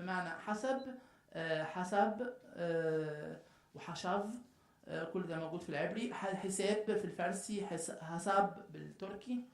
بمعنى حسب، حسب وحشف، كل ده موجود في العبري. حساب في الفارسي، حساب بالتركي.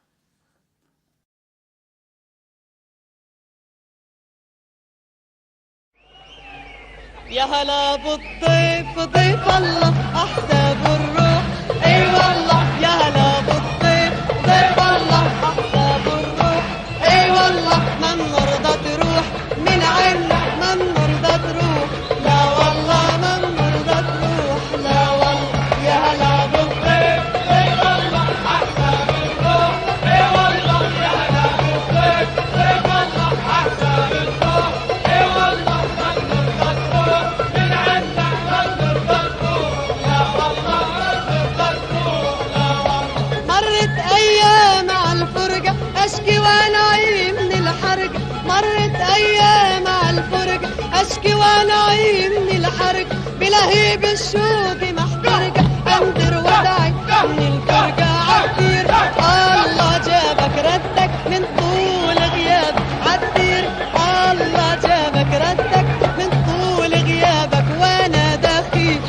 يا هلا بالضيف ضيف الله احساب الروح، اي والله يا هلا بالضيف ضيف الله احساب الروح، اي والله من نرضى تروح من عنا، من نرضى تروح، لا والله من نرضى تروح، لا والله يا هلا بالضيف ضيف الله احساب الروح، اي والله يا هلا بالضيف ضيف الله احساب الروح، اي والله من نرضى تروح من عنا، من نرضى تروح، لا والله من نرضى تروح، لا والله. مرت ايام على الفرقه اشكي وانا عيب من الحرقه، مرت ايام على الفرقه اشكي وانا عيب من الحرقه، بلهيب الشوق محترقه انذر وداعي من الفرقه عالدير، الله جابك ردك من طول غيابك عالدير، الله جابك ردك من طول غيابك، وانا دخيل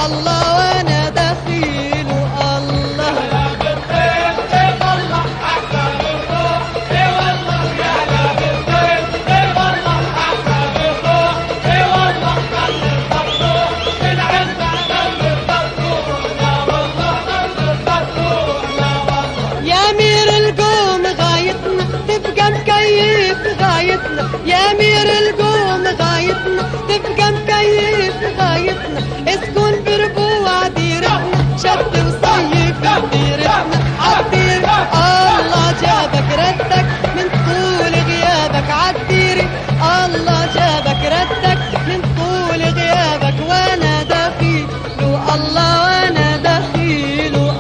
الله وانا دخيل الله. يا أمير القوم غايتنا تبقى مكيف غايتنا، اسكن بربوع ديرتنا شد وصيف ديرتنا عالدير، الله جابك ردك من طول غيابك عالدير، الله جابك ردك من طول غيابك، وانا دخيل الله وانا دخيل الله.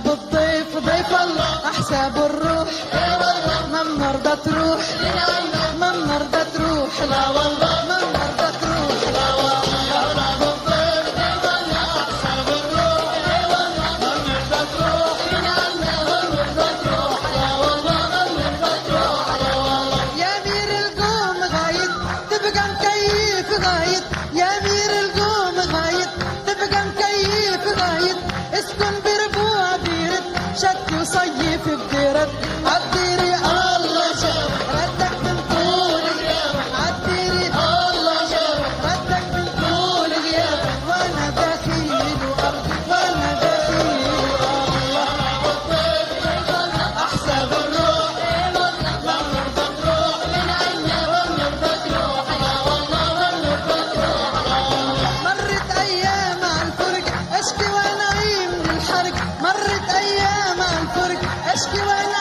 بالضيف ضيف الله احساب الروح، من نرضى تروح من نرضى تروح، لا والله من نرضى تروح، لا والله يا هلا بالضيف ضيف الله احساب الروح، من نرضى تروح من عنا، من نرضى تروح، لا والله من نرضى تروح، لا والله. يا أمير القوم غايت تبقى مكيف غايت، يا أمير القوم غايت تبقى مكيف غايت، اسكن بربوع ديرت شد وصيف بديرت عالديري، الله جاب ردك من طول غيابك عالديري، الله جاب ردك من طول غيابك، وانا دخيل وارضي وانا دخيل الله. احساب الروح ما نرضى تروح من عنا، ما نرضى تروح، لا والله ما نرضى تروح، لا والله. مرت ايام على الفرق اشكي وانا عيب من الحرق، مرت ايام على الفرق اشكي وانا